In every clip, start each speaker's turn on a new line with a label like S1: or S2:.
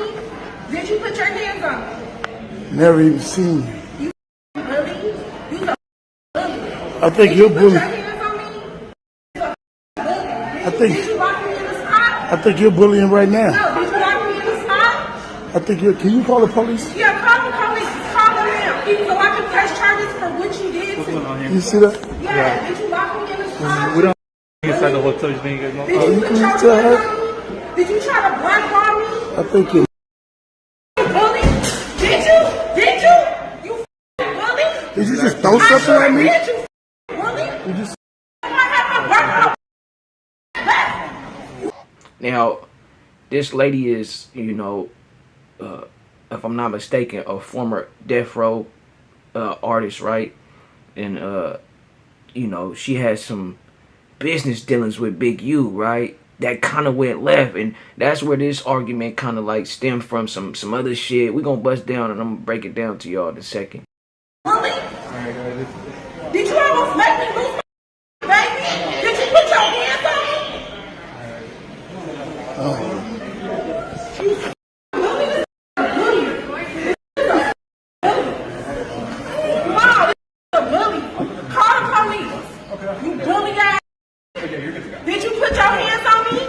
S1: me? Did you put your hands on me?
S2: Never even seen you.
S1: You bully? You a bully.
S2: I think you're bullying.
S1: Put your hands on me? You a bully. Did you lock me in the spot?
S2: I think you're bullying right now.
S1: No, did you lock me in the spot?
S2: I think you're. Can you call the police?
S1: Yeah, call the police. Call them now. So I can press charges for what you did to me.
S2: You see that?
S1: Yeah. Did you lock me in the spot?
S3: We don't inside the hotel. You think you guys know?
S1: Did you put your hands on me? Did you try to blackball me?
S2: I think you.
S1: Bully? Did you? Did you? You bully?
S2: Did you just throw something at me?
S1: Did you bully?
S2: You just.
S1: I have my workout.
S4: Now, this lady is, you know, if I'm not mistaken, a former death row artist, right? And, you know, she has some business dealings with Big U, right? That kind of went left, and that's where this argument kind of like stemmed from some other shit. We're gonna bust down, and I'm gonna break it down to y'all in a second.
S1: Bully? Did you almost make me lose my baby? Did you put your hands on me? Did you put your hands on me?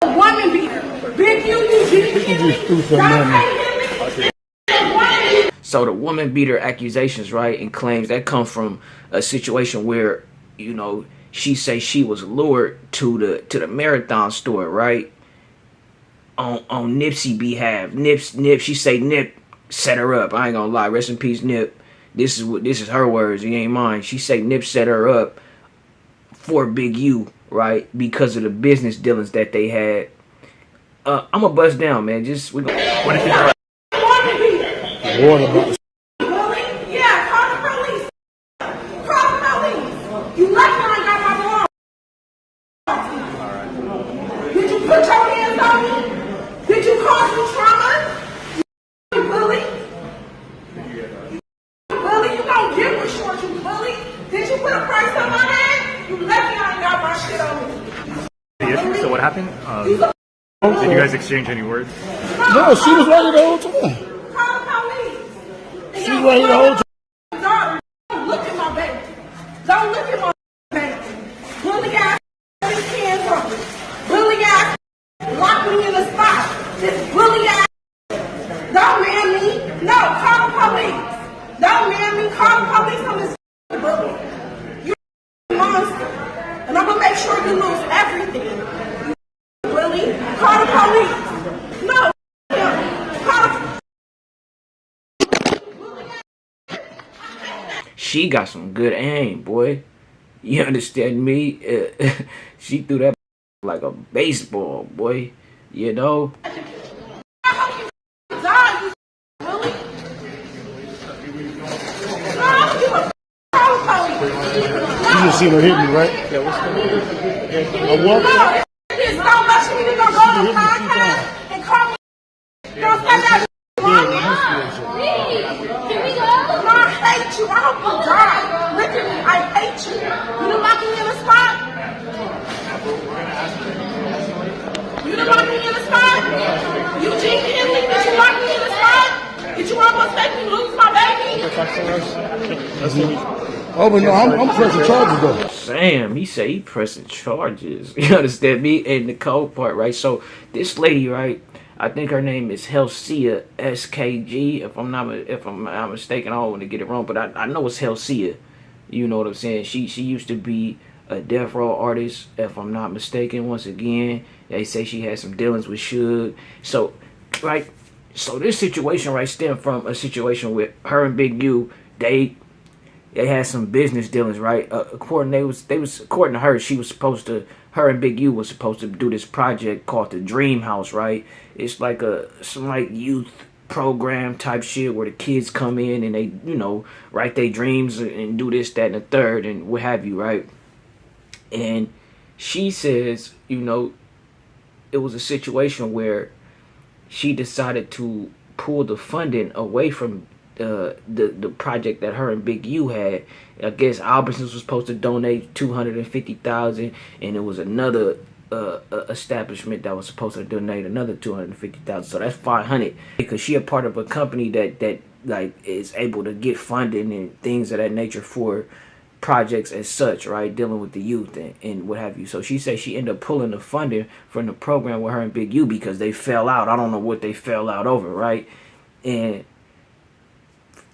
S1: A woman beater. Big you didn't hit me.
S4: So the woman beater accusations, right, and claims that come from a situation where, you know, she say she was lured to the marathon store, right, on Nipsey behalf. Nip, she say Nip set her up. I ain't gonna lie. Rest in peace, Nip. This is her words. It ain't mine. She say Nip set her up for Big U, right, because of the business dealings that they had. I'm gonna bust down, man. Just we gonna. What if you?
S2: What about?
S1: Yeah, call the police. Call the police. You lucky I got my mom. Did you put your hands on me? Did you cause me trauma? You bully? Bully, you gonna get what short, you bully? Did you put a price on my head? You lucky I ain't got my shit on me.
S3: So what happened? Did you guys exchange any words?
S2: No, she was right here the whole time.
S1: Call the police.
S2: She was right here the whole time.
S1: Don't look at my baby. Don't look at my baby. Bully ass, put his hands on me. Bully ass, lock me in the spot. This bully ass, don't man me. No, call the police. Don't man me. Call the police on this bully. You a monster. And I'm gonna make sure you lose everything. You bully. Call the police. No. Call the
S4: She got some good aim, boy. You understand me? She threw that like a baseball, boy. You know?
S2: You just seen her hit me, right? Yeah, what's going on? A what?
S1: No, it's so much for me to go to the podcast and call me. Don't say that. Can we go? No, I hate you. I hope you die. Look at me. I hate you. You done lock me in the spot? You done lock me in the spot? You genuinely, did you lock me in the spot? Did you almost make me lose my baby?
S2: Oh, but no, I'm pressing charges though.
S4: Sam, he said he pressing charges. You understand me? And the cold part, right? So this lady, right? I think her name is Helsia SKG. If I'm not mistaken, I don't want to get it wrong, but I know it's Helsia. You know what I'm saying? She used to be a death row artist, if I'm not mistaken. Once again, they say she had some dealings with Suge. So, right? So this situation, right, stemmed from a situation with her and Big U. They had some business dealings, right? According to her, her and Big U was supposed to do this project called the Dream House, right? It's like some youth program type shit where the kids come in and they, you know, write their dreams and do this, that, and the third and what have you, right? And she says, you know, it was a situation where she decided to pull the funding away from the project that her and Big U had. I guess Albertsons was supposed to donate $250,000, and it was another establishment that was supposed to donate another 250,000. So that's 500 because she a part of a company that like is able to get funding and things of that nature for projects as such, right? Dealing with the youth and what have you. So she said she ended up pulling the funding from the program with her and Big U because they fell out. I don't know what they fell out over, right? And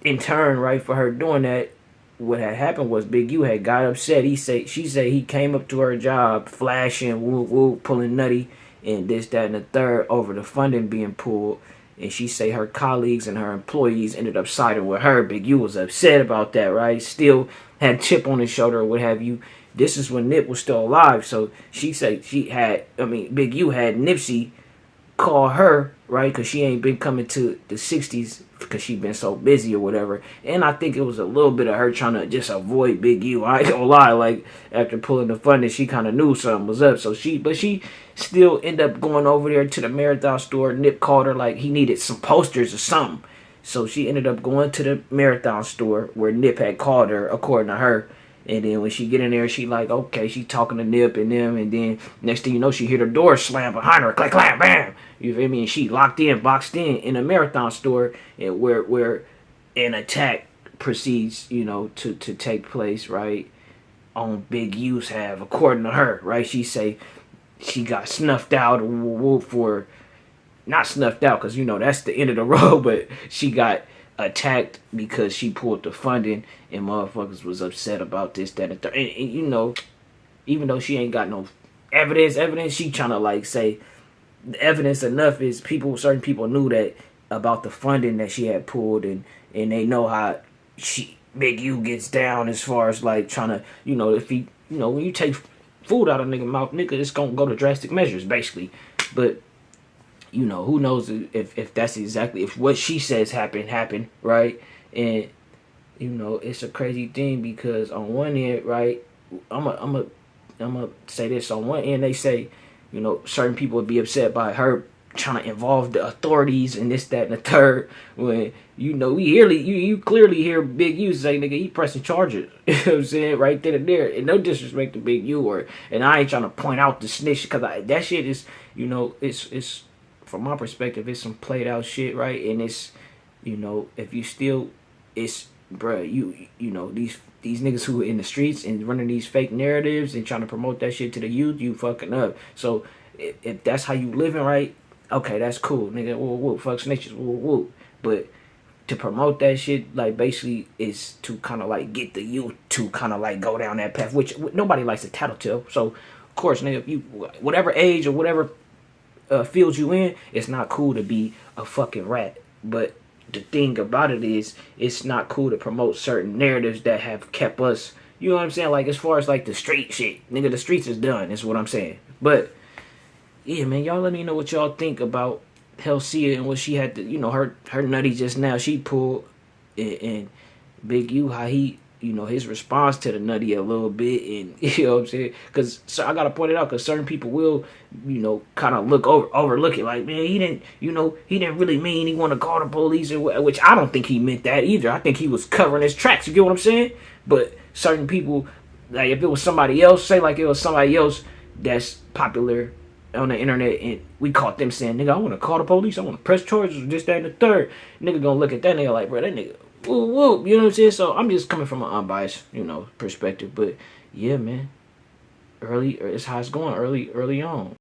S4: in turn, right, for her doing that, what had happened was Big U had got upset. She said he came up to her job flashing, woo woo, pulling nutty, and this, that, and the third over the funding being pulled. And she say her colleagues and her employees ended up siding with her. Big U was upset about that, right? Still had chip on his shoulder or what have you. This is when Nip was still alive. So she said Big U had Nipsey call her, right? Because she ain't been coming to the 60s because she been so busy or whatever. And I think it was a little bit of her trying to just avoid Big U. I ain't gonna lie. Like, after pulling the funding, she kind of knew something was up. So she still ended up going over there to the Marathon store. Nip called her like he needed some posters or something. So she ended up going to the Marathon store where Nip had called her, according to her. And then when she get in there, she like, okay, she talking to Nip and them. And then next thing you know, she hear the door slam behind her. Clack, clack, bam. You feel me? And she locked in, boxed in a Marathon store and where an attack proceeds, to take place, right? On Big U's have, according to her, right? She say she got snuffed out for, not snuffed out because, that's the end of the road, but she got attacked because she pulled the funding and motherfuckers was upset about this, that, and third. And even though she ain't got no evidence, she trying to like say the evidence enough is certain people knew that about the funding that she had pulled and they know how Big U gets down as far as like trying to, if he, when you take food out of nigga mouth, nigga, it's gonna go to drastic measures basically. But who knows if that's exactly if what she says happened, right? And it's a crazy thing because on one end, right, I'm a say this. On one end, they say, certain people would be upset by her trying to involve the authorities and this, that, and the third. When you clearly hear Big U say, "Nigga, he pressing charges." You know what I'm saying? Right then and there, and no disrespect to Big U and I ain't trying to point out the snitch because that shit is, it's from my perspective, it's some played out shit, right? And it's, if you still, it's, bruh, these niggas who are in the streets and running these fake narratives and trying to promote that shit to the youth, you fucking up. So if that's how you living, right? Okay, that's cool, nigga. Woo woo, fuck snitches, woo woo. But to promote that shit, like, basically is to kind of like get the youth to kind of like go down that path, which nobody likes to tattletale. So of course, nigga, if you whatever age or whatever field you in, it's not cool to be a fucking rat. But the thing about it is, it's not cool to promote certain narratives that have kept us, you know what I'm saying? Like, as far as like the street shit, nigga, the streets is done, is what I'm saying. But yeah, man, y'all let me know what y'all think about Helsia and what she had to, her nutty just now she pulled, and Big U, how he, his response to the nutty a little bit, and you know what I'm saying? Because I gotta point it out, because certain people will, kind of overlook it, like, man, he didn't really mean he want to call the police, which I don't think he meant that either. I think he was covering his tracks. You get what I'm saying? But certain people, like, if it was somebody else, say like it was somebody else that's popular on the internet, and we caught them saying, nigga, I want to call the police, I want to press charges, this, that, and the third. Nigga gonna look at that nigga like, bro, that nigga, woo, woo, you know what I'm saying? So I'm just coming from an unbiased, perspective. But yeah, man, it's how it's going early on.